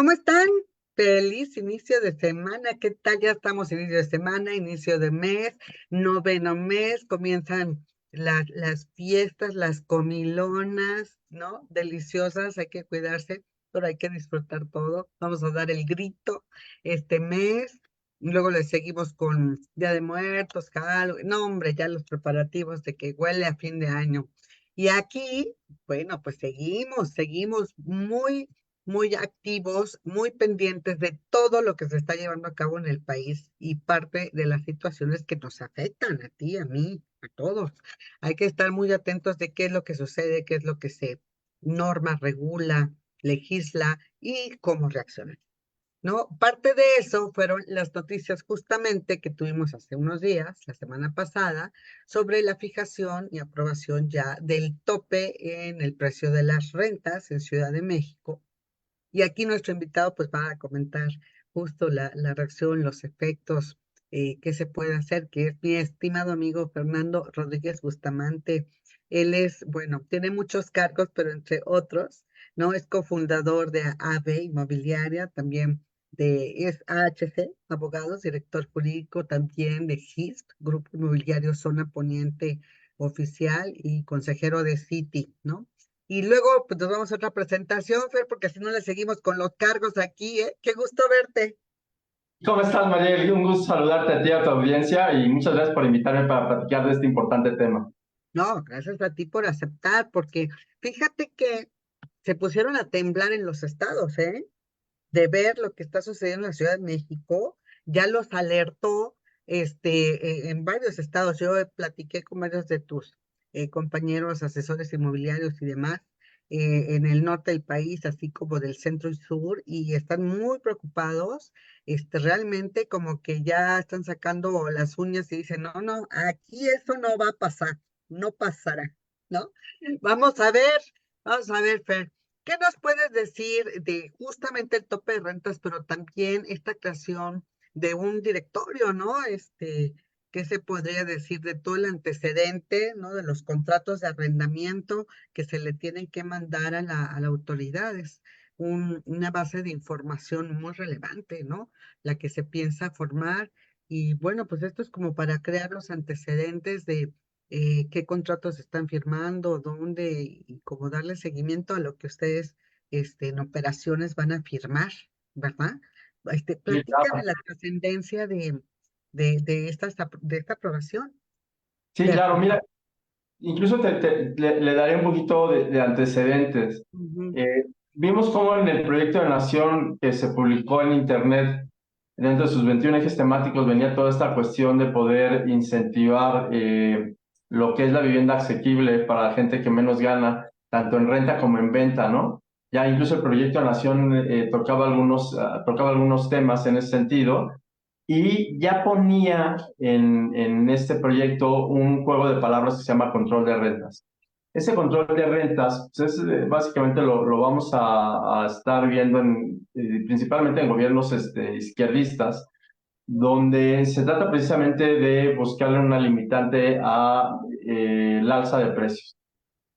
¿Cómo están? Feliz inicio de semana. ¿Qué tal? Ya estamos inicio de semana, inicio de mes, noveno mes, comienzan las fiestas, las comilonas, ¿no? Deliciosas, hay que cuidarse, pero hay que disfrutar todo. Vamos a dar el grito este mes. Y luego le seguimos con Día de Muertos, Halloween. No, hombre, ya los preparativos de que huele a fin de año. Y aquí, bueno, pues seguimos muy activos, muy pendientes de todo lo que se está llevando a cabo en el país y parte de las situaciones que nos afectan a ti, a mí, a todos. Hay que estar muy atentos de qué es lo que sucede, qué es lo que se norma, regula, legisla y cómo reaccionar. ¿No? Parte de eso fueron las noticias justamente que tuvimos hace unos días, la semana pasada, sobre la fijación y aprobación ya del tope en el precio de las rentas en Ciudad de México, y aquí nuestro invitado pues va a comentar justo la reacción, los efectos, qué se puede hacer, que es mi estimado amigo Fernando Rodríguez Bustamante. Él es, bueno, tiene muchos cargos, pero entre otros, ¿no? Es cofundador de AVE Inmobiliaria, también es AHC Abogados, director jurídico también de GISP, Grupo Inmobiliario Zona Poniente Oficial y consejero de Citi, ¿no? Y luego pues, nos vamos a otra presentación, Fer, porque si no le seguimos con los cargos aquí, ¿eh? Qué gusto verte. ¿Cómo estás, Mariel? Un gusto saludarte a ti y a tu audiencia y muchas gracias por invitarme para platicar de este importante tema. No, gracias a ti por aceptar, porque fíjate que se pusieron a temblar en los estados, ¿eh? De ver lo que está sucediendo en la Ciudad de México, ya los alertó en varios estados. Yo platiqué con varios de tus compañeros asesores inmobiliarios y demás en el norte del país, así como del centro y sur, y están muy preocupados. Realmente como que ya están sacando las uñas y dicen, no, no, aquí eso no va a pasar, no pasará, ¿no? Vamos a ver, vamos a ver, Fer. ¿Qué nos puedes decir de justamente el tope de rentas, pero también esta creación de un directorio, ¿no? ¿Qué se podría decir de todo el antecedente, ¿no? De los contratos de arrendamiento que se le tienen que mandar a la autoridad? Es una base de información muy relevante, ¿no? La que se piensa formar. Y bueno, pues esto es como para crear los antecedentes de qué contratos están firmando, dónde, y como darle seguimiento a lo que ustedes en operaciones van a firmar, ¿verdad? Sí, Platícame claro. la trascendencia de esta aprobación. Sí, Fer. claro, mira, incluso le daré un poquito de antecedentes. Ujú. Vimos cómo en el proyecto de nación que se publicó en Internet, dentro de sus 21 ejes temáticos, venía toda esta cuestión de poder incentivar lo que es la vivienda asequible para la gente que menos gana, tanto en renta como en venta, ¿no? Ya incluso el proyecto de nación tocaba algunos temas en ese sentido y ya ponía en este proyecto un juego de palabras que se llama control de rentas. Ese control de rentas, pues básicamente lo vamos a estar viendo principalmente en gobiernos izquierdistas, donde se trata precisamente de buscarle una limitante a el alza de precios.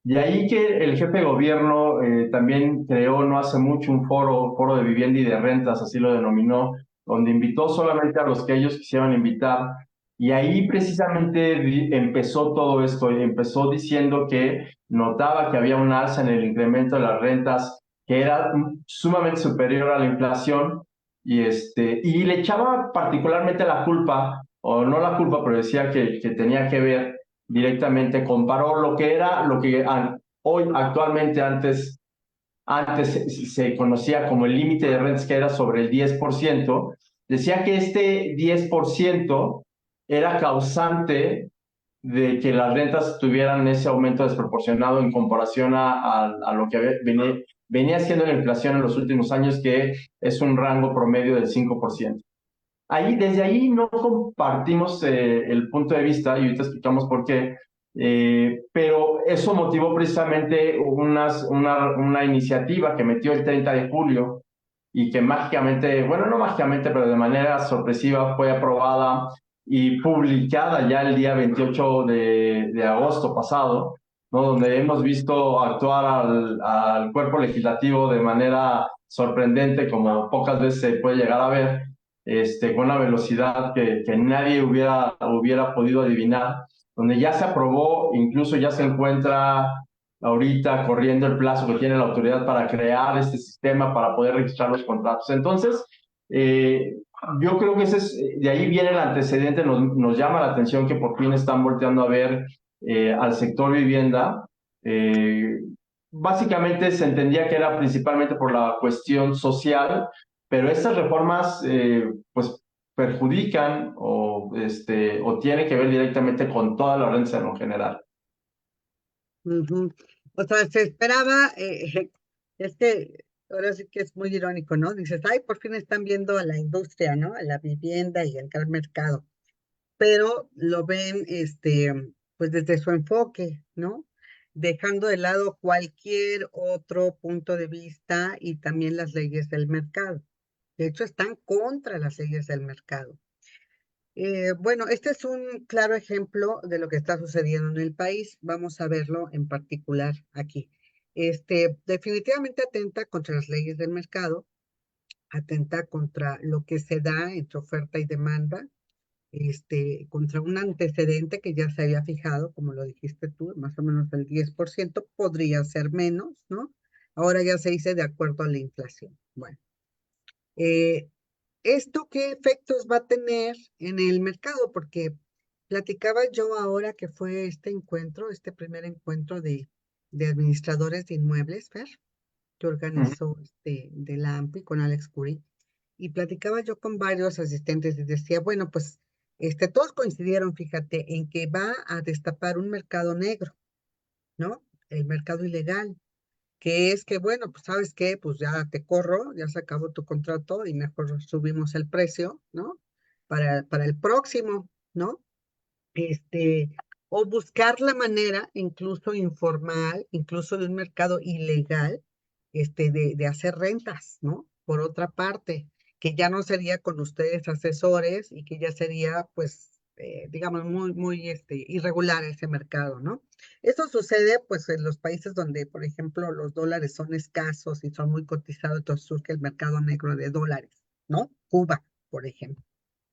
De ahí que el jefe de gobierno también creó no hace mucho un foro de vivienda y de rentas, así lo denominó, donde invitó solamente a los que ellos quisieran invitar. Y ahí precisamente empezó todo esto y empezó diciendo que notaba que había un alza en el incremento de las rentas que era sumamente superior a la inflación y le echaba particularmente la culpa, o no la culpa, pero decía que tenía que ver directamente, comparó lo que era, lo que hoy actualmente antes se conocía como el límite de rentas, que era sobre el 10%, decía que este 10% era causante de que las rentas tuvieran ese aumento desproporcionado en comparación a lo que venía siendo la inflación en los últimos años, que es un rango promedio del 5%. Desde ahí no compartimos el punto de vista y ahorita explicamos por qué, pero eso motivó precisamente una iniciativa que metió el 30 de julio y que mágicamente, bueno, no mágicamente, pero de manera sorpresiva fue aprobada y publicada ya el día 28 de agosto pasado, ¿no? Donde hemos visto actuar al cuerpo legislativo de manera sorprendente, como pocas veces se puede llegar a ver, con una velocidad que nadie hubiera podido adivinar, donde ya se aprobó, incluso ya se encuentra ahorita corriendo el plazo que tiene la autoridad para crear este sistema para poder registrar los contratos. Entonces, yo creo que de ahí viene el antecedente, nos llama la atención que por fin están volteando a ver al sector vivienda. Eh, Básicamente se entendía que era principalmente por la cuestión social, pero estas reformas pues perjudican o tienen que ver directamente con toda la renta en lo general. Ujú. O sea, se esperaba, es que ahora sí que es muy irónico, ¿no? Dices, ay, por fin están viendo a la industria, ¿no? A la vivienda y al gran mercado, pero lo ven, pues desde su enfoque, ¿no? Dejando de lado cualquier otro punto de vista y también las leyes del mercado. De hecho, están contra las leyes del mercado. Bueno, este es un claro ejemplo de lo que está sucediendo en el país. Vamos a verlo en particular aquí. Definitivamente atenta contra las leyes del mercado, atenta contra lo que se da entre oferta y demanda, contra un antecedente que ya se había fijado, como lo dijiste tú, más o menos el 10%, podría ser menos, ¿no? Ahora ya se dice de acuerdo a la inflación. Bueno, eh, ¿esto qué efectos va a tener en el mercado? Porque platicaba yo ahora que fue este encuentro, este primer encuentro de administradores de inmuebles, Fer, que organizó de la AMPI con Alex Curie, y platicaba yo con varios asistentes y decía, bueno, pues todos coincidieron, fíjate, en que va a destapar un mercado negro, ¿no? El mercado ilegal, que es que, bueno, pues sabes qué, pues ya te corro, ya se acabó tu contrato y mejor subimos el precio, ¿no? Para el próximo, ¿no? este, o buscar la manera, incluso informal, incluso de un mercado ilegal, de hacer rentas, ¿no? Por otra parte, que ya no sería con ustedes asesores y que ya sería, pues, digamos, muy, irregular ese mercado, ¿no? Eso sucede, pues, en los países donde, por ejemplo, los dólares son escasos y son muy cotizados, entonces surge el mercado negro de dólares, ¿no? Cuba, por ejemplo,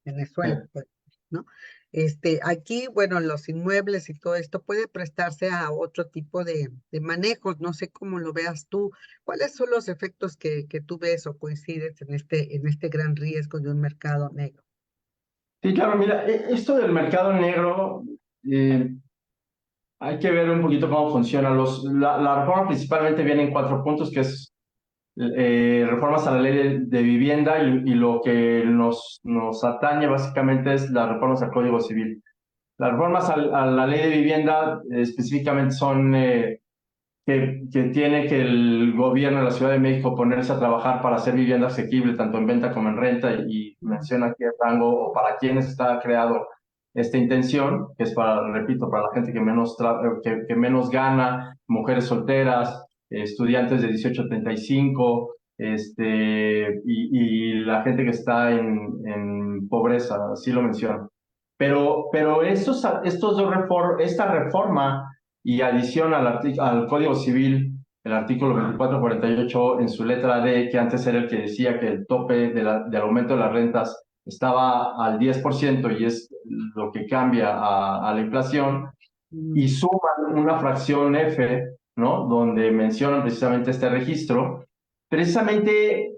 Venezuela, pues, ¿no? Aquí, bueno, los inmuebles y todo esto puede prestarse a otro tipo de manejos, no sé cómo lo veas tú. ¿Cuáles son los efectos que tú ves o coincides en este gran riesgo de un mercado negro? Sí, claro, mira, esto del mercado negro, eh, hay que ver un poquito cómo funciona. La reforma principalmente viene en 4 puntos, que es reformas a la ley de vivienda y lo que nos atañe básicamente es las reformas al Código Civil. Las reformas a la ley de vivienda específicamente son que tiene que el gobierno de la Ciudad de México ponerse a trabajar para hacer vivienda asequible, tanto en venta como en renta, y menciona aquí el rango o para quienes está creado esta intención, que es para, repito, para la gente que menos gana, mujeres solteras, estudiantes de 18 a 35, y la gente que está en pobreza, así lo menciona. Pero esta reforma y adición al Código Civil, el artículo 2448 en su letra D, que antes era el que decía que el tope del aumento de las rentas estaba al 10% y es lo que cambia a la inflación, y Mm, suman una fracción F, ¿no? Donde mencionan precisamente este registro. Precisamente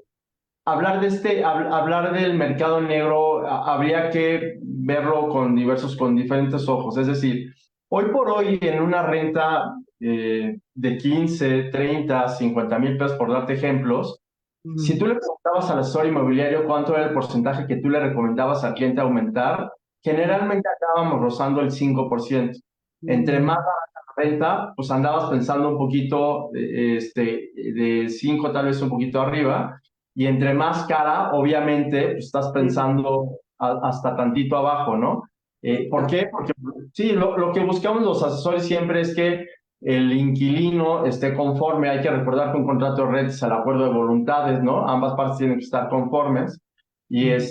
hablar del mercado negro habría que verlo con diferentes ojos. Es decir, hoy por hoy en una renta de 15, 30, 50 mil pesos, por darte ejemplos, si mm, tú le preguntabas al asesor inmobiliario cuánto era el porcentaje que tú le recomendabas al cliente aumentar, mm, generalmente acabamos rozando el 5%. Entre más mm, barata la renta, pues andabas pensando un poquito de 5, tal vez un poquito arriba, y entre más cara, obviamente, pues estás mm, pensando hasta tantito abajo, ¿no? ¿Por claro. qué? Porque sí, lo que buscamos los asesores siempre es que el inquilino esté conforme. Hay que recordar que un contrato de renta es el acuerdo de voluntades, ¿no? Ambas partes tienen que estar conformes. Y Ujú.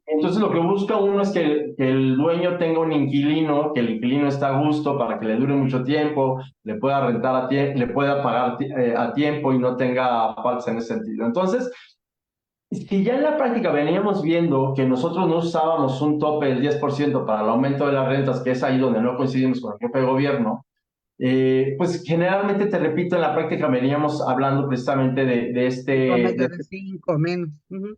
entonces lo que busca uno es que el dueño tenga un inquilino, que el inquilino esté a gusto para que le dure mucho tiempo, le pueda rentar le pueda pagar a tiempo y no tenga faltas en ese sentido. Entonces, si ya en la práctica veníamos viendo que nosotros no usábamos un tope del 10% para el aumento de las rentas, que es ahí donde no coincidimos con el jefe de gobierno, pues generalmente, te repito, en la práctica veníamos hablando precisamente Un de promedio de este 5 menos. Ujú.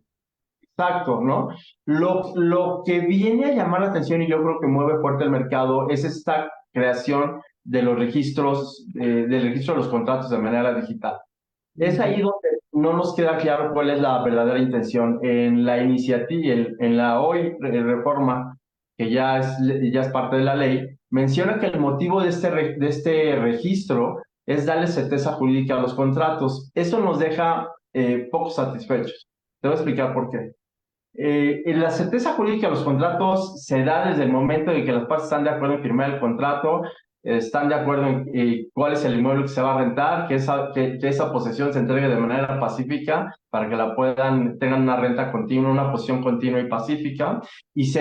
exacto, ¿no? Lo que viene a llamar la atención y yo creo que mueve fuerte el mercado es esta creación de los registros, del registro de los contratos de manera digital. Es ahí Ujú. donde no nos queda claro cuál es la verdadera intención. En la iniciativa, en la hoy reforma, que ya es parte de la ley, menciona que el motivo de este registro es darle certeza jurídica a los contratos. Eso nos deja poco satisfechos. Te voy a explicar por qué. La certeza jurídica de los contratos se da desde el momento en que las partes están de acuerdo en firmar el contrato, están de acuerdo en cuál es el inmueble que se va a rentar, que esa posesión se entregue de manera pacífica para que tengan una renta continua, una posesión continua y pacífica, y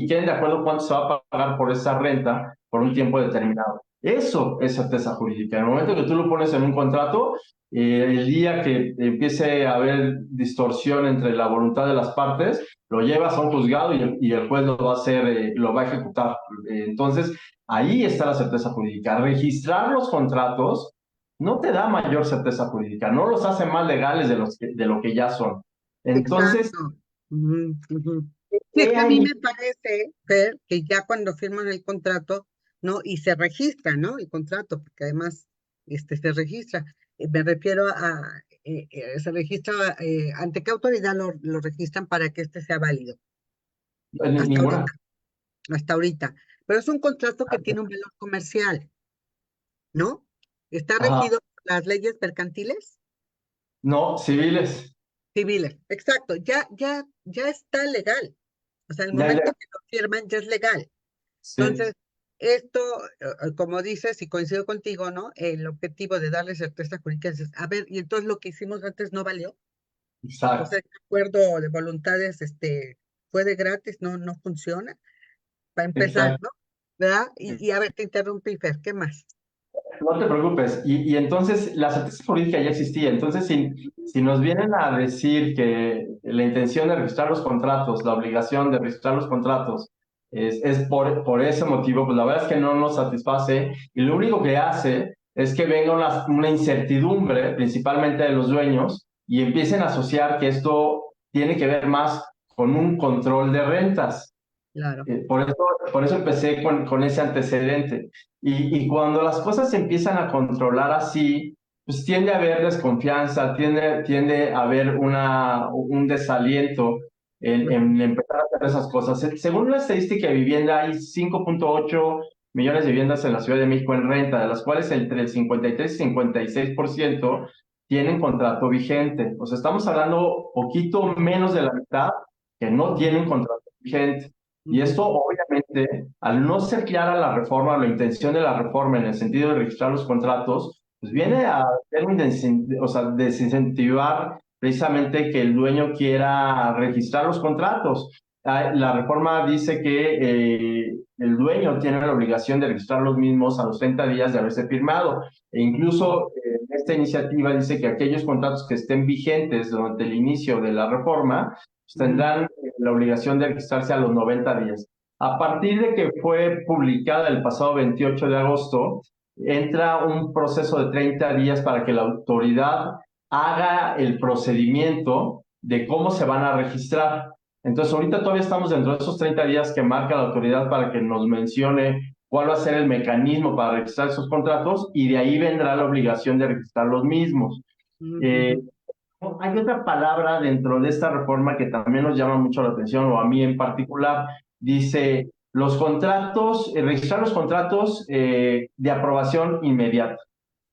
queden de acuerdo cuánto se va a pagar por esa renta por un tiempo determinado. Eso es certeza jurídica. En el momento que tú lo pones en un contrato, el día que empiece a haber distorsión entre la voluntad de las partes, lo llevas a un juzgado y el juez lo va a hacer, lo va a ejecutar. Entonces, ahí está la certeza jurídica. Registrar los contratos no te da mayor certeza jurídica, no los hace más legales de lo que ya son. Entonces, Exacto. Ujú, ujú. Sí, es ¿qué que a mí hay? me parece, Fer, que ya cuando firman el contrato, ¿no? Y se registra, ¿no? El contrato, porque además se registra. Me refiero a, se registra, ¿ante qué autoridad lo registran para que este sea válido? Hasta Ninguna. ahorita, hasta ahorita. Pero es un contrato que tiene un valor comercial, ¿no? Está Ajá. regido por las leyes mercantiles No, civiles. civiles. Exacto, ya está legal. O sea, el Ya, ya. momento que lo firman ya es legal. Sí, Entonces, esto, como dices, y coincido contigo, ¿no? El objetivo de darle certeza jurídica es, a ver, y entonces lo que hicimos antes no valió. O sea, exacto. el acuerdo de voluntades, fue de gratis, no funciona, para empezar, Exacto. ¿no? ¿Verdad? Y a ver, te interrumpí, Fer, ¿qué más? No te preocupes. Y entonces la certeza jurídica ya existía. Entonces, si nos vienen a decir que la intención de registrar los contratos, la obligación de registrar los contratos, es por ese motivo, pues la verdad es que no nos satisface y lo único que hace es que venga una incertidumbre, principalmente de los dueños, y empiecen a asociar que esto tiene que ver más con un control de rentas. Claro, Por eso empecé con ese antecedente. Y cuando las cosas se empiezan a controlar así, pues tiende a haber desconfianza, tiende a haber un desaliento ujú, en empezar a hacer esas cosas. Según una estadística de vivienda, hay 5.8 millones de viviendas en la Ciudad de México en renta, de las cuales entre el 53 y 56% tienen contrato vigente. O sea, estamos hablando poquito menos de la mitad que no ujú, tienen contrato vigente. Y ujú, esto, obviamente, al no ser clara la reforma, la intención de la reforma en el sentido de registrar los contratos, pues ujú, viene a ser o sea, desincentivar precisamente que el dueño quiera registrar los contratos. La reforma dice que el dueño tiene la obligación de registrar los mismos a los 30 días de haberse firmado. E ujú, incluso esta iniciativa dice que aquellos contratos que estén vigentes durante el inicio de la reforma pues, ujú, tendrán la obligación de registrarse a los 90 días. A partir de que fue publicada el pasado 28 de agosto, entra un proceso de 30 días para que la autoridad haga el procedimiento de cómo se van a registrar. Entonces, ahorita todavía estamos dentro de esos 30 días que marca la autoridad para que nos mencione cuál va a ser el mecanismo para registrar esos contratos y de ahí vendrá la obligación de registrar los mismos. Eh, ujú, Hay otra palabra dentro de esta reforma que también nos llama mucho la atención, o a mí en particular. Dice los contratos, registrar los contratos de aprobación inmediata.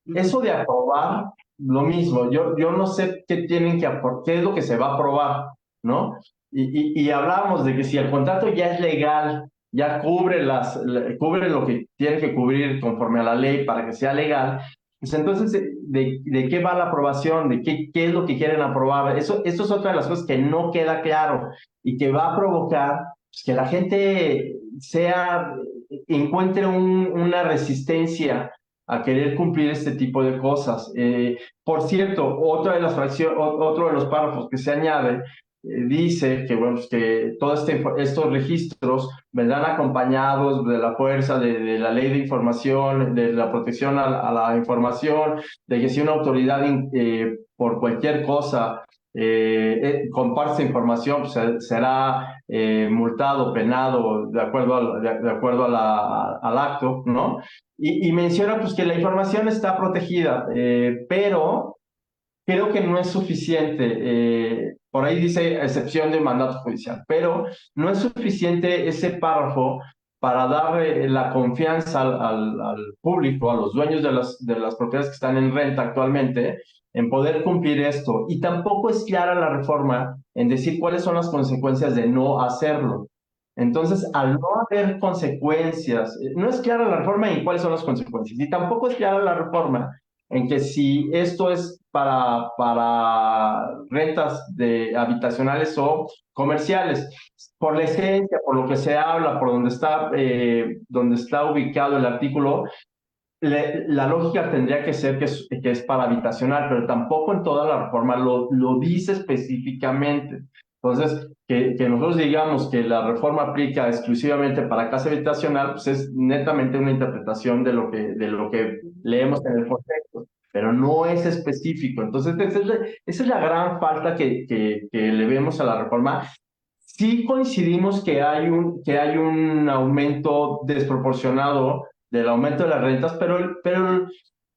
ujú, Eso de aprobar, lo mismo, yo no sé qué tienen qué es lo que se va a aprobar, ¿no? Y hablábamos de que si el contrato ya es legal, ya cubre lo que tiene que cubrir conforme a la ley para que sea legal, Pues entonces, ¿de qué va la aprobación? ¿De qué es lo que quieren aprobar? Eso es otra de las cosas que no queda claro y que va a provocar pues, que la gente encuentre una resistencia a querer cumplir este tipo de cosas. Por cierto, otro de los párrafos que se añade dice que, bueno, pues que todos estos registros vendrán acompañados de la fuerza de la ley de información, de la protección a la información, de que si una autoridad por cualquier cosa comparte información, pues será multado, penado de acuerdo al acto, ¿no? Y menciona pues que la información está protegida, pero creo que no es suficiente. Por ahí dice excepción de mandato judicial, pero no es suficiente ese párrafo para dar la confianza al público, a los dueños de las propiedades que están en renta actualmente, en poder cumplir esto. Y tampoco es clara la reforma en decir cuáles son las consecuencias de no hacerlo. Entonces, al no haber consecuencias, no es clara la reforma en cuáles son las consecuencias, y tampoco es clara la reforma en que si esto es para rentas habitacionales o comerciales, por la esencia, por lo que se habla, por donde está ubicado el artículo, la lógica tendría que ser que es para habitacional, pero tampoco en toda la reforma lo dice específicamente. Entonces, que nosotros digamos que la reforma aplica exclusivamente para casa habitacional, pues es netamente una interpretación de lo que leemos en el contexto, pero no es específico. Entonces, esa es la gran falta que le vemos a la reforma. Sí coincidimos que hay un aumento desproporcionado del aumento de las rentas, pero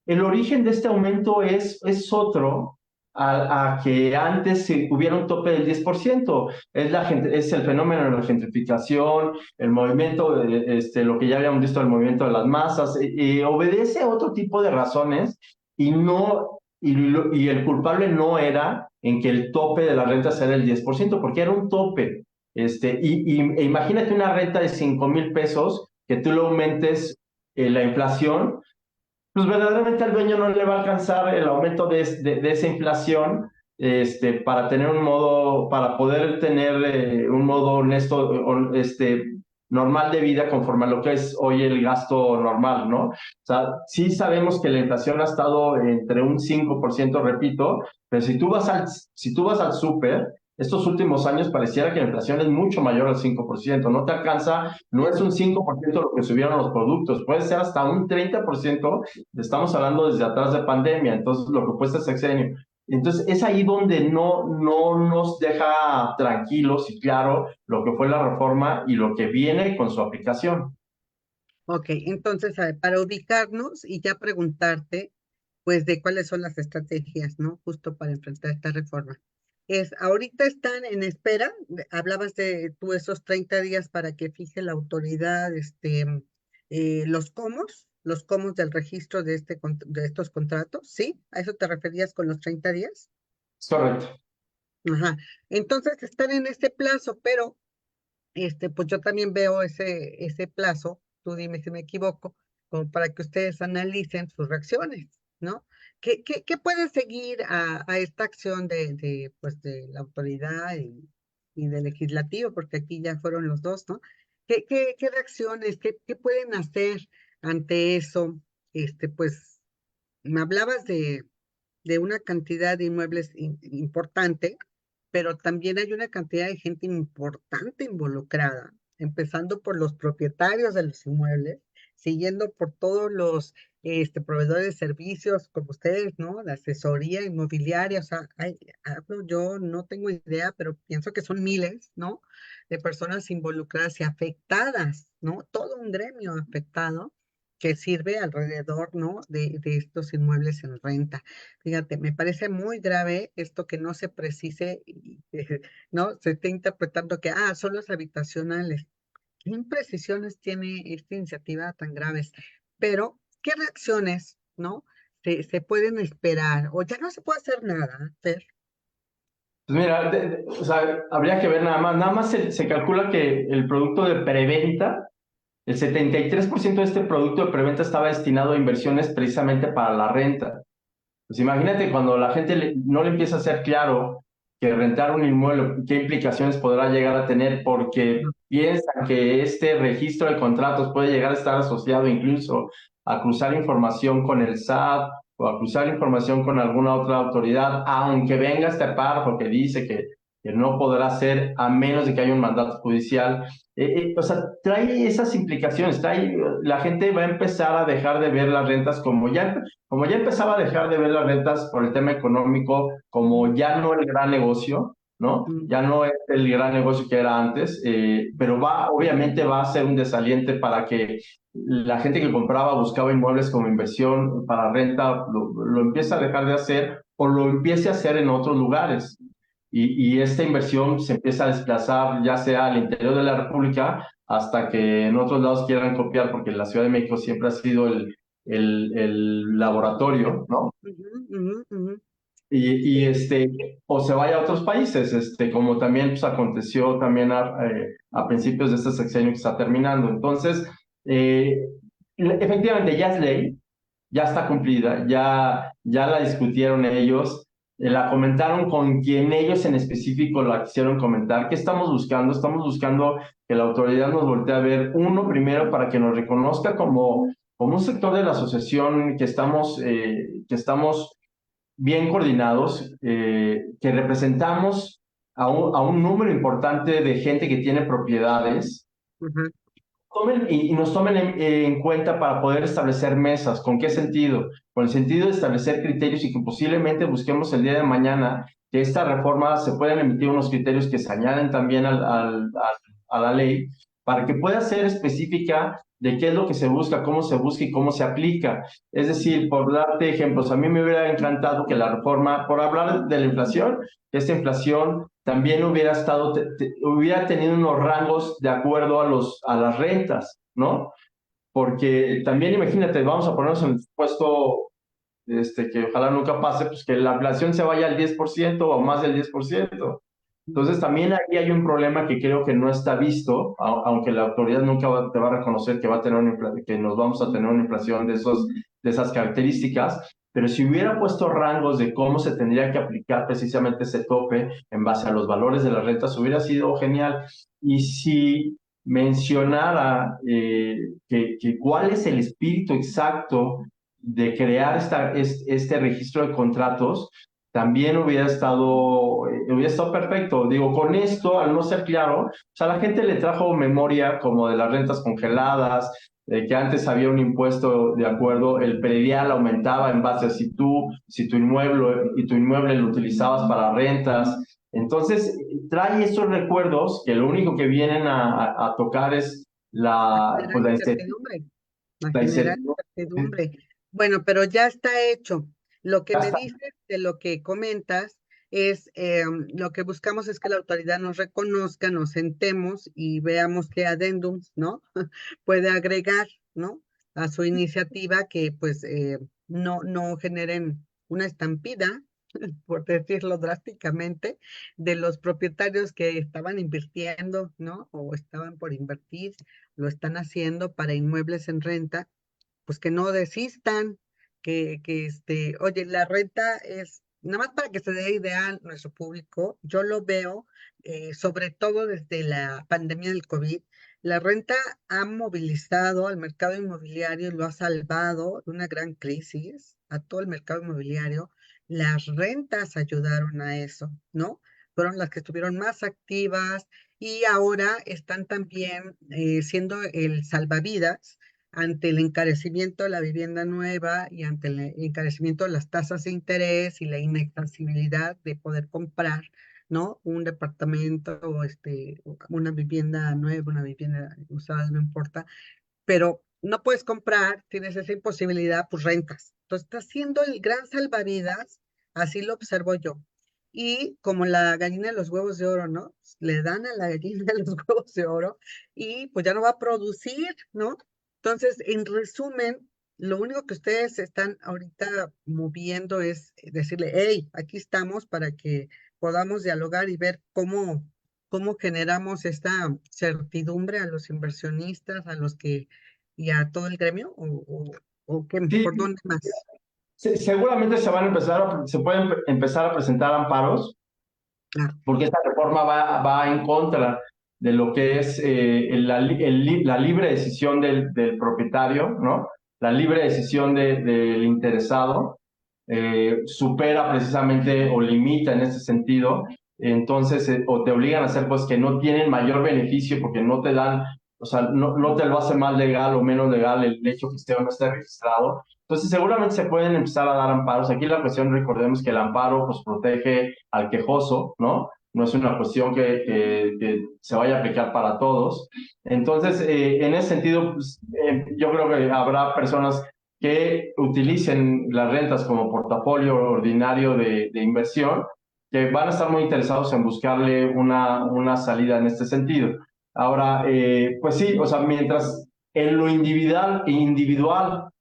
el origen de este aumento es otro a que antes hubiera un tope del 10%. Es el fenómeno de la gentrificación, el movimiento, lo que ya habíamos visto, el movimiento de las masas, obedece a otro tipo de razones y el culpable no era en que el tope de las rentas era el 10%, porque era un tope. Imagínate una renta de 5,000 pesos, que tú lo aumentes la inflación, pues verdaderamente al dueño no le va a alcanzar el aumento de esa inflación para poder tener un modo honesto, normal de vida conforme a lo que es hoy el gasto normal, ¿no? O sea, sí sabemos que la inflación ha estado entre un 5%, repito, pero si tú vas al súper, estos últimos años pareciera que la inflación es mucho mayor al 5%, no te alcanza, no es un 5% lo que subieron los productos, puede ser hasta un 30%. Estamos hablando desde atrás de pandemia, entonces lo que cuesta sexenio. Entonces es ahí donde no nos deja tranquilos y claro lo que fue la reforma y lo que viene con su aplicación. Ok, entonces, a ver, para ubicarnos y ya preguntarte, pues, de cuáles son las estrategias, ¿no? Justo para enfrentar esta reforma. Ahorita están en espera, hablabas de tú esos 30 días para que fije la autoridad, los comos del registro de estos contratos, ¿sí? ¿A eso te referías con los 30 días? Es correcto. Ajá. Entonces, están en este plazo, pero pues yo también veo ese plazo, tú dime si me equivoco, como para que ustedes analicen sus reacciones, ¿no? ¿Qué puede seguir a esta acción pues, de la autoridad y del legislativo? Porque aquí ya fueron los dos, ¿no? ¿Qué reacciones, qué pueden hacer ante eso? Pues, me hablabas de una cantidad de inmuebles importante, pero también hay una cantidad de gente importante involucrada, empezando por los propietarios de los inmuebles, siguiendo por todos los proveedores de servicios como ustedes, ¿no? De asesoría inmobiliaria, o sea, yo no tengo idea, pero pienso que son miles, ¿no? De personas involucradas y afectadas, ¿no? Todo un gremio afectado que sirve alrededor, ¿no? De estos inmuebles en renta. Fíjate, me parece muy grave esto que no se precise, ¿no? Se está interpretando que, son los habitacionales. ¿Qué imprecisiones tiene esta iniciativa tan graves? Pero, ¿qué reacciones, ¿no? Se pueden esperar, o ya no se puede hacer nada, Fer. Pues mira, o sea, habría que ver nada más. Nada más se calcula que el producto de preventa el 73% de este producto de preventa estaba destinado a inversiones precisamente para la renta. Pues imagínate cuando la gente no le empieza a ser claro que rentar un inmueble, qué implicaciones podrá llegar a tener, porque piensan que este registro de contratos puede llegar a estar asociado incluso a cruzar información con el SAT o a cruzar información con alguna otra autoridad, aunque venga este párrafo que dice que no podrá ser a menos de que haya un mandato judicial. O sea, trae esas implicaciones, la gente va a empezar a dejar de ver las rentas como ya empezaba a dejar de ver las rentas por el tema económico, como ya no el gran negocio, ¿no? Ya no es el gran negocio que era antes, pero obviamente va a ser un desaliente para que la gente que compraba, buscaba inmuebles como inversión para renta, lo empiece a dejar de hacer o lo empiece a hacer en otros lugares. Y esta inversión se empieza a desplazar ya sea al interior de la República hasta que en otros lados quieran copiar, porque la Ciudad de México siempre ha sido el laboratorio, ¿no? O se vaya a otros países, como también pues, aconteció también a principios de este sexenio que está terminando. Entonces, efectivamente ya es ley, ya está cumplida, ya la discutieron ellos, la comentaron con quien ellos en específico la quisieron comentar. ¿Qué estamos buscando? Estamos buscando que la autoridad nos voltee a ver, uno, primero, para que nos reconozca como un sector de la asociación que estamos bien coordinados, que representamos a un número importante de gente que tiene propiedades, y nos tomen en cuenta para poder establecer mesas. ¿Con qué sentido? Con el sentido de establecer criterios y que posiblemente busquemos el día de mañana que esta reforma se puedan emitir unos criterios que se añaden también a la ley para que pueda ser específica de qué es lo que se busca, cómo se busca y cómo se aplica. Es decir, por darte ejemplos, a mí me hubiera encantado que la reforma, por hablar de la inflación, que esta inflación también hubiera tenido unos rangos de acuerdo a las rentas, ¿no? Porque también imagínate, vamos a ponernos en el supuesto que ojalá nunca pase, pues que la inflación se vaya al 10% o más del 10%. Entonces también aquí hay un problema que creo que no está visto, aunque la autoridad nunca te va a reconocer que, que nos vamos a tener una inflación de esas características, pero si hubiera puesto rangos de cómo se tendría que aplicar precisamente ese tope en base a los valores de las rentas, hubiera sido genial. Y si mencionara cuál es el espíritu exacto de crear este registro de contratos, también hubiera estado perfecto. Digo, con esto, al no ser claro, o sea, la gente le trajo memoria como de las rentas congeladas, de que antes había un impuesto de acuerdo, el predial aumentaba en base a si tu inmueble lo utilizabas para rentas. Entonces, trae esos recuerdos que lo único que vienen a tocar es Generar incertidumbre, a la generar incertidumbre. incertidumbre. Bueno, pero ya está hecho. Lo que Ya me está. dices de lo que comentas es, lo que buscamos es que la autoridad nos reconozca, nos sentemos y veamos qué adendums, ¿no? Puede agregar, ¿no? A su iniciativa que pues no generen una estampida, por decirlo drásticamente, de los propietarios que estaban invirtiendo, ¿no? O estaban por invertir, lo están haciendo para inmuebles en renta, pues que no desistan, oye, la renta es, nada más para que se dé idea a nuestro público, yo lo veo, sobre todo desde la pandemia del COVID, la renta ha movilizado al mercado inmobiliario, lo ha salvado de una gran crisis a todo el mercado inmobiliario. Las rentas ayudaron a eso, ¿no? Fueron las que estuvieron más activas y ahora están también siendo el salvavidas ante el encarecimiento de la vivienda nueva y ante el encarecimiento de las tasas de interés y la inaccesibilidad de poder comprar, ¿no? Un departamento o una vivienda nueva, una vivienda usada, no importa, pero no puedes comprar, tienes esa imposibilidad, pues rentas. Entonces está siendo el gran salvavidas, así lo observo yo. Y como la gallina de los huevos de oro, ¿no? Le dan a la gallina de los huevos de oro y pues ya no va a producir, ¿no? Entonces, en resumen, lo único que ustedes están ahorita moviendo es decirle, hey, aquí estamos para que podamos dialogar y ver cómo cómo generamos esta certidumbre a los inversionistas, a los que, y a todo el gremio, o qué, Sí, por dónde más. seguramente se van a empezar se pueden empezar a presentar amparos Ah, porque esta reforma va en contra de lo que es la libre decisión del propietario, ¿no? La libre decisión del interesado, supera precisamente o limita en ese sentido, entonces, o te obligan a hacer cosas que no tienen mayor beneficio porque no te dan, o sea, no te lo hace más legal o menos legal el hecho que esté o no esté registrado. Entonces, seguramente se pueden empezar a dar amparos. Aquí la cuestión, recordemos que el amparo pues protege al quejoso, ¿no? No es una cuestión que se vaya a aplicar para todos. Entonces, en ese sentido, pues, yo creo que habrá personas que utilicen las rentas como portafolio ordinario de inversión, que van a estar muy interesados en buscarle una salida en este sentido. Ahora, pues sí, o sea, mientras en lo individual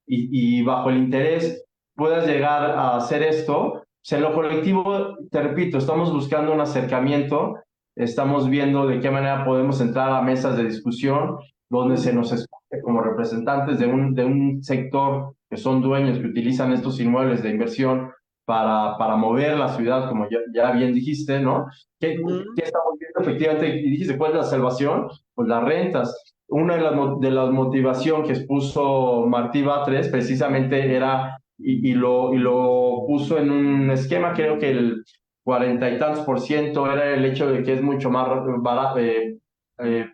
y bajo el interés puedas llegar a hacer esto, pues en lo colectivo, te repito, estamos buscando un acercamiento, estamos viendo de qué manera podemos entrar a mesas de discusión donde se nos escuche como representantes de un sector que son dueños, que utilizan estos inmuebles de inversión para mover la ciudad, como ya bien dijiste, ¿no? ¿Qué estamos viendo efectivamente? Y dijiste, ¿cuál es la salvación? Pues las rentas. Una de las motivaciones que expuso Martí Batres precisamente era, y lo puso en un esquema, creo que el 40 y tantos% era el hecho de que es mucho más barato,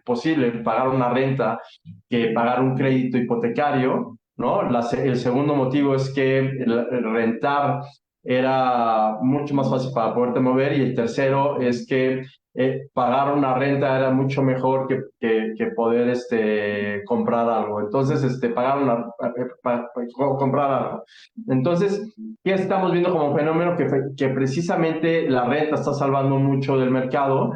posible pagar una renta que pagar un crédito hipotecario, ¿no? El segundo motivo es que el rentar era mucho más fácil para poderte mover y el tercero es que pagar una renta era mucho mejor que poder comprar algo. Entonces, comprar algo. Entonces, ¿qué estamos viendo como fenómeno? Que precisamente la renta está salvando mucho del mercado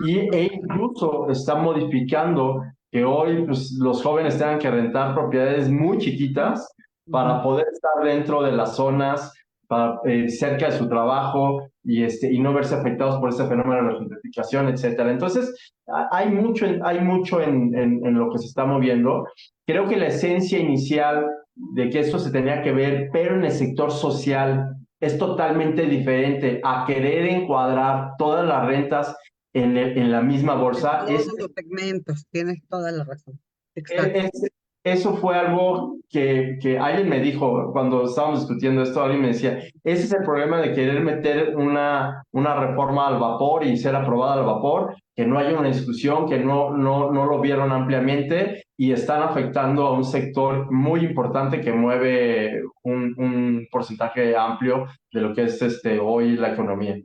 e incluso está modificando que hoy pues, los jóvenes tengan que rentar propiedades muy chiquitas para poder estar dentro de las zonas, cerca de su trabajo y no verse afectados por este fenómeno de la gentrificación, etcétera. Entonces, hay mucho en lo que se está moviendo. Creo que la esencia inicial de que esto se tenía que ver, pero en el sector social es totalmente diferente a querer encuadrar todas las rentas en la misma En bolsa. todos los segmentos, tienes toda la razón. Exacto. Es- Eso fue algo que alguien me dijo cuando estábamos discutiendo esto, alguien me decía, ese es el problema de querer meter una reforma al vapor y ser aprobada al vapor, que no haya una discusión, que no lo vieron ampliamente y están afectando a un sector muy importante que mueve un porcentaje amplio de lo que es hoy la economía.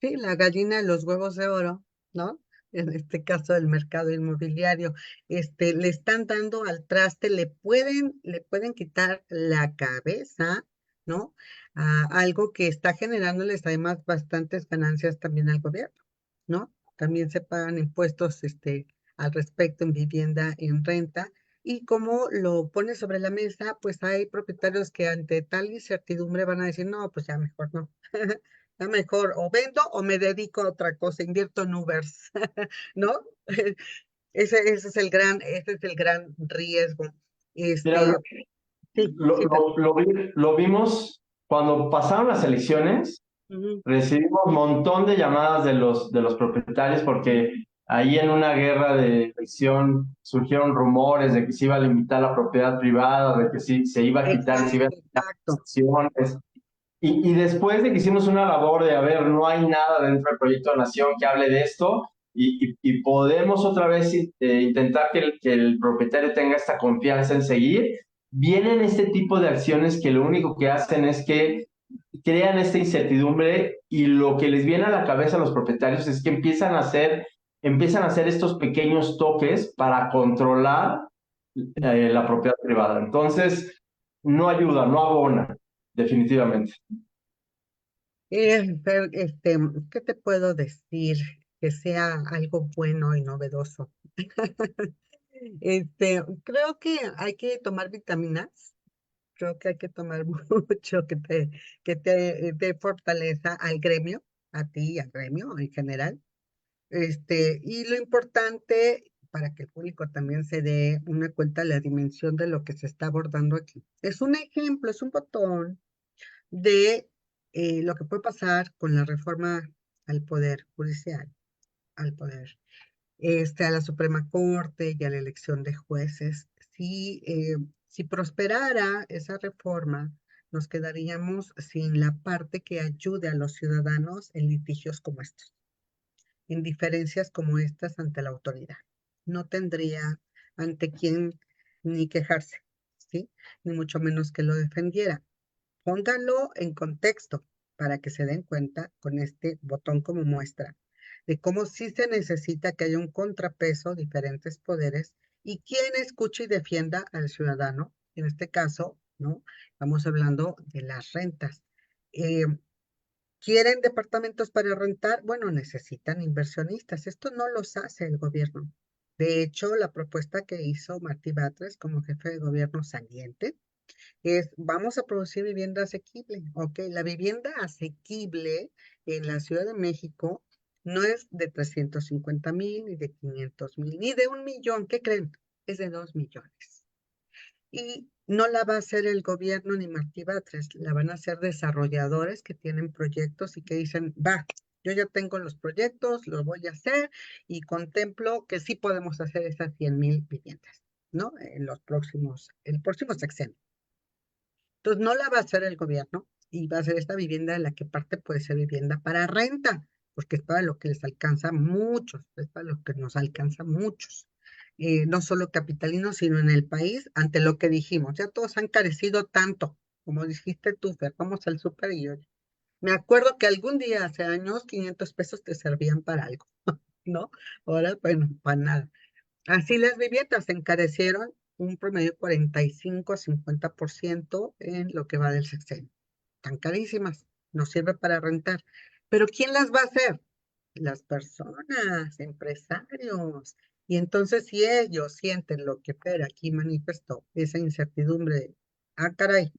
Sí, la gallina de los huevos de oro, ¿no? En este caso del mercado inmobiliario, le están dando al traste, le pueden quitar la cabeza, ¿no? A algo que está generándoles además bastantes ganancias también al gobierno, ¿no? También se pagan impuestos, al respecto en vivienda, en renta, y como lo pone sobre la mesa, pues hay propietarios que ante tal incertidumbre van a decir, no, pues ya mejor no. Ya mejor o vendo o me dedico a otra cosa, invierto en Ubers, ¿no? Ese es el gran riesgo. Mira, Este, sí, sí, lo vimos cuando pasaron las elecciones. ujú, Recibimos un montón de llamadas de los propietarios porque ahí en una guerra de elección surgieron rumores de que se iba a limitar la propiedad privada, de que sí, se iba a quitar, se iba a exacto, quitar exacto. acciones. Y después de que hicimos una labor de, a ver, no hay nada dentro del proyecto de Nación que hable de esto y podemos otra vez intentar que el propietario tenga esta confianza en seguir, vienen este tipo de acciones que lo único que hacen es que crean esta incertidumbre y lo que les viene a la cabeza a los propietarios es que empiezan a hacer estos pequeños toques para controlar la propiedad privada. Entonces, no ayuda, no abona, definitivamente. Pero, ¿qué te puedo decir? Que sea algo bueno y novedoso. Creo que hay que tomar vitaminas. Creo que hay que tomar mucho que te dé fortaleza al gremio, a ti y al gremio en general. Y lo importante, para que el público también se dé una cuenta de la dimensión de lo que se está abordando aquí. Es un ejemplo, es un botón de lo que puede pasar con la reforma al Poder Judicial, al Poder, a la Suprema Corte y a la elección de jueces. Si prosperara esa reforma, nos quedaríamos sin la parte que ayude a los ciudadanos en litigios como estos, en diferencias como estas ante la autoridad. No tendría ante quién ni quejarse, ¿sí? Ni mucho menos que lo defendiera. Pónganlo en contexto para que se den cuenta con este botón como muestra de cómo sí se necesita que haya un contrapeso, diferentes poderes, y quien escuche y defienda al ciudadano. En este caso, ¿no? Estamos hablando de las rentas. Eh, ¿Quieren departamentos para rentar? Bueno, necesitan inversionistas. Esto no los hace el gobierno. De hecho, la propuesta que hizo Martí Batres como jefe de gobierno saliente es, vamos a producir vivienda asequible. Ok, la vivienda asequible en la Ciudad de México no es de 350,000, ni de 500,000, ni de 1 millón. ¿Qué creen? Es de 2 millones. Y no la va a hacer el gobierno ni Martí Batres, la van a hacer desarrolladores que tienen proyectos y que dicen, va, yo ya tengo los proyectos, los voy a hacer y contemplo que sí podemos hacer esas 100,000 viviendas, ¿no? El próximo sexenio. Entonces no la va a hacer el gobierno y va a ser esta vivienda de la que parte puede ser vivienda para renta, porque es para lo que les alcanza a muchos, es para lo que nos alcanza a muchos. No solo capitalinos, sino en el país, ante lo que dijimos. Ya todos han carecido tanto, como dijiste tú, Fer, vamos al súper y yo. Me acuerdo que algún día, hace años, 500 pesos te servían para algo, ¿no? Ahora, bueno, para nada. Así las viviendas se encarecieron un promedio de 45 a 50% en lo que va del sexenio. Están carísimas, no sirve para rentar. Pero ¿quién las va a hacer? Las personas, empresarios. Y entonces si ellos sienten lo que Fer aquí manifestó, esa incertidumbre de, caray,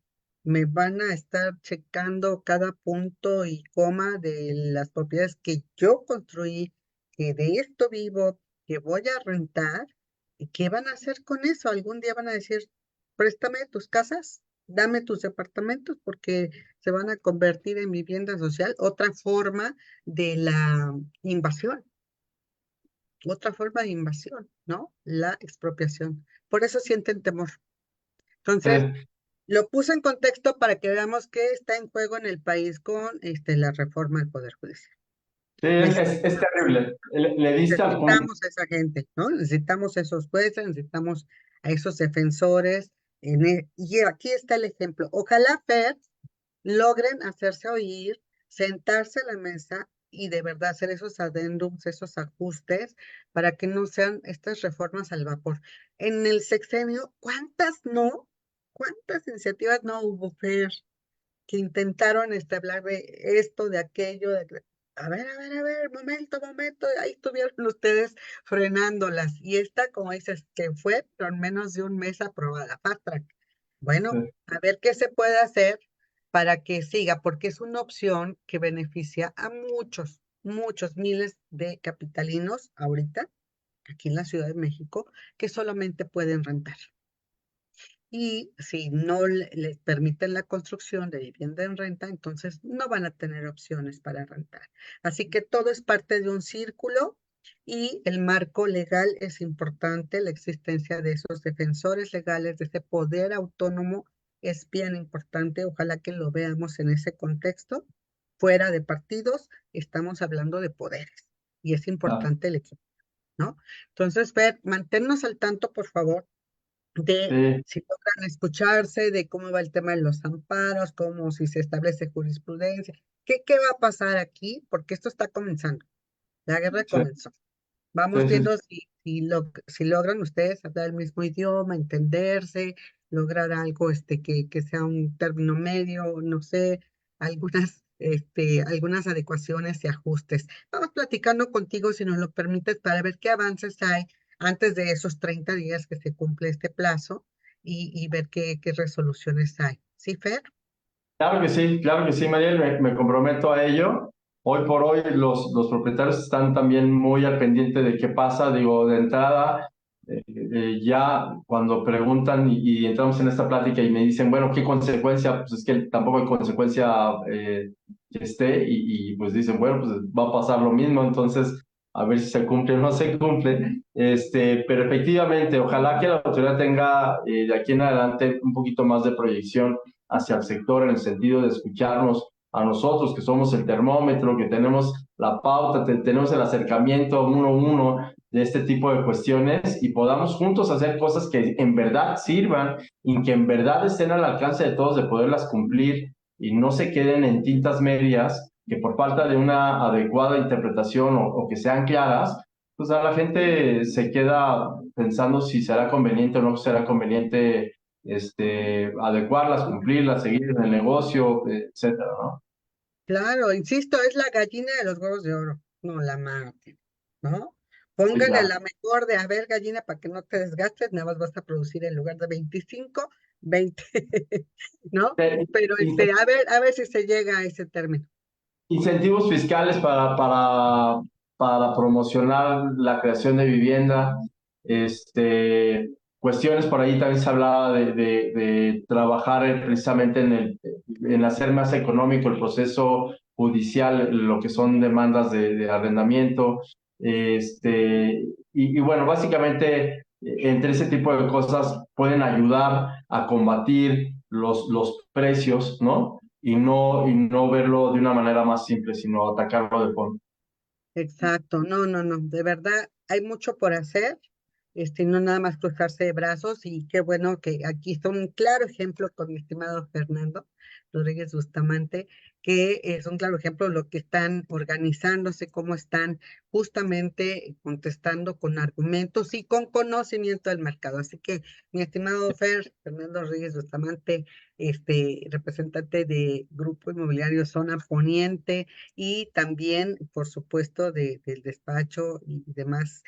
me van a estar checando cada punto y coma de las propiedades que yo construí, que de esto vivo, que voy a rentar, ¿y qué van a hacer con eso? Algún día van a decir, préstame tus casas, dame tus departamentos, porque se van a convertir en vivienda social, de la invasión, otra forma de invasión, ¿no? La expropiación. Por eso sienten temor. Entonces, Sí, lo puse en contexto para que veamos qué está en juego en el país con la reforma del Poder Judicial. sí, es Necesitamos, terrible. Le diste al punto. necesitamos a esa gente, ¿no? Necesitamos esos jueces, necesitamos a esos defensores. Y aquí está el ejemplo. Ojalá, Fer, logren hacerse oír, sentarse a la mesa y de verdad hacer esos adendums, esos ajustes, para que no sean estas reformas al vapor. En el sexenio, ¿cuántas no? ¿Cuántas iniciativas no hubo, Fer, que intentaron hablar de esto, de aquello, a ver, momento, ahí estuvieron ustedes frenándolas. Y esta, como dices, que fue, pero en menos de un mes aprobada, fast track. Bueno, Sí, a ver qué se puede hacer para que siga, porque es una opción que beneficia a muchos, muchos miles de capitalinos ahorita, aquí en la Ciudad de México, que solamente pueden rentar. Y si no les permiten la construcción de vivienda en renta, entonces no van a tener opciones para rentar. Así que todo es parte de un círculo y el marco legal es importante, la existencia de esos defensores legales, de ese poder autónomo es bien importante. Ojalá que lo veamos en ese contexto. Fuera de partidos, estamos hablando de poderes y es ah, importante el equipo, ¿no? Entonces, Fer, manténnos al tanto, por favor, de sí, si logran escucharse, de cómo va el tema de los amparos, cómo si se establece jurisprudencia, qué va a pasar aquí, porque esto está comenzando, la guerra sí, comenzó. Vamos sí, sí, viendo si logran ustedes hablar el mismo idioma, entenderse, lograr algo que sea un término medio, no sé, algunas adecuaciones y ajustes. Vamos platicando contigo, si nos lo permites, para ver qué avances hay antes de esos 30 días que se cumple este plazo y ver qué resoluciones hay. ¿Sí, Fer? claro que sí, Mariel, me comprometo a ello. hoy por hoy los propietarios están también muy al pendiente de qué pasa. Digo, de entrada, ya cuando preguntan y entramos en esta plática y me dicen, bueno, ¿qué consecuencia? Pues es que tampoco hay consecuencia que esté pues dicen, bueno, pues va a pasar lo mismo, entonces a ver si se cumple o no se cumple. Pero efectivamente, ojalá que la autoridad tenga de aquí en adelante un poquito más de proyección hacia el sector en el sentido de escucharnos a nosotros, que somos el termómetro, que tenemos la pauta, tenemos el acercamiento uno a uno de este tipo de cuestiones y podamos juntos hacer cosas que en verdad sirvan y que en verdad estén al alcance de todos de poderlas cumplir y no se queden en tintas medias que por falta de una adecuada interpretación o que sean claras, pues a la gente se queda pensando si será conveniente o no será conveniente adecuarlas, cumplirlas, seguir en el negocio, etcétera, ¿no? Claro, insisto, es la gallina de los huevos de oro, no la mate, ¿no? Sí, Póngale claro. la mejor de, a ver, gallina, para que no te desgastes, nada más vas a producir en lugar de 25, 20, ¿no? Eh, Pero a ver si se llega a ese término. Incentivos fiscales para promocionar la creación de vivienda. Cuestiones por ahí también se hablaba de trabajar precisamente en hacer más económico el proceso judicial, lo que son demandas de arrendamiento. Bueno, básicamente entre ese tipo de cosas pueden ayudar a combatir los precios, ¿no? Y no verlo de una manera más simple, sino atacarlo de fondo. Exacto, no, no, no, de verdad hay mucho por hacer, no nada más cruzarse de brazos y qué bueno que aquí está un claro ejemplo con mi estimado Fernando Rodríguez Bustamante, que es un claro ejemplo de lo que están organizándose, cómo están justamente contestando con argumentos y con conocimiento del mercado. Así que mi estimado Fernando Rodríguez Bustamante, representante de Grupo Inmobiliario Zona Poniente, y también, por supuesto, del despacho y demás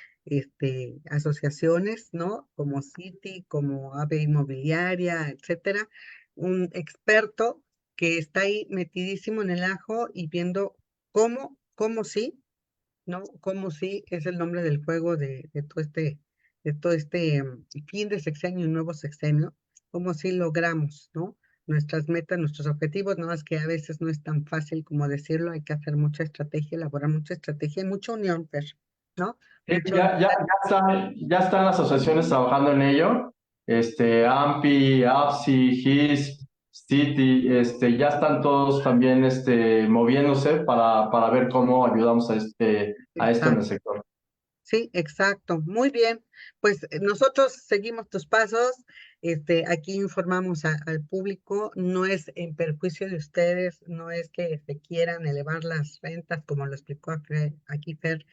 asociaciones, ¿no? Como Citi, como AVE Inmobiliaria, etcétera. Un experto que está ahí metidísimo en el ajo y viendo cómo sí, ¿no? Cómo sí es el nombre del juego de todo este fin de sexenio y nuevo sexenio, cómo sí logramos, ¿no? Nuestras metas, nuestros objetivos, no más que a veces no es tan fácil como decirlo, hay que hacer mucha estrategia, elaborar mucha estrategia y mucha unión, ¿no? Sí, Mucha unión. ya están las asociaciones trabajando en ello. AMPI, APSI, GIS, Citi, ya están todos también moviéndose para ver cómo ayudamos a esto en el Exacto. sector. Sí, exacto. Muy bien. Pues nosotros seguimos tus pasos. Aquí informamos al público. No es en perjuicio de ustedes, no es que se quieran elevar las rentas, como lo explicó aquí Fer,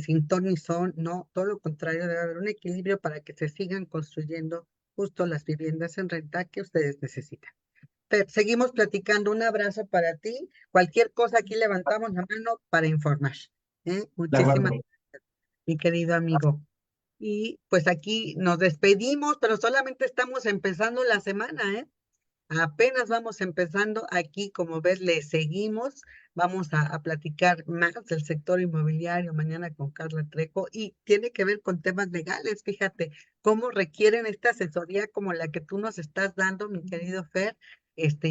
sin ton ni son. No, todo lo contrario, debe haber un equilibrio para que se sigan construyendo justo las viviendas en renta que ustedes necesitan. Fer, seguimos platicando. Un abrazo para ti. Cualquier cosa aquí levantamos la mano para informar. De Muchísimas acuerdo. mi querido amigo. Y pues aquí nos despedimos, pero solamente estamos empezando la semana, ¿eh? Apenas vamos empezando aquí, como ves, le seguimos. Vamos a platicar más del sector inmobiliario mañana con Carla Trejo y tiene que ver con temas legales. Fíjate cómo requieren esta asesoría como la que tú nos estás dando, mi querido Fer,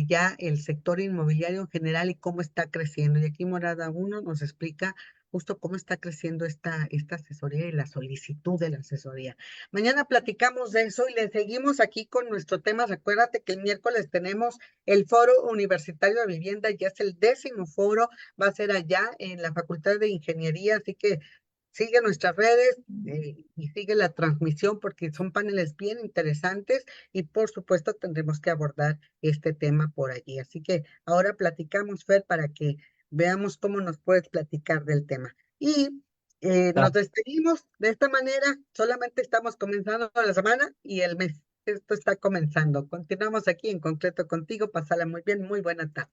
ya el sector inmobiliario en general y cómo está creciendo. Y aquí Morada Uno nos explica justo cómo está creciendo esta asesoría y la solicitud de la asesoría. Mañana platicamos de eso y le seguimos aquí con nuestro tema. Acuérdate que el miércoles tenemos el Foro Universitario de Vivienda, ya es el 10º foro, va a ser allá en la Facultad de Ingeniería, así que sigue nuestras redes y sigue la transmisión porque son paneles bien interesantes y por supuesto tendremos que abordar este tema por allí. Así que ahora platicamos, Fer, para que veamos cómo nos puedes platicar del tema. Y nos despedimos de esta manera, solamente estamos comenzando la semana y el mes. Esto está comenzando. Continuamos aquí en concreto contigo. Pásala muy bien, muy buena tarde.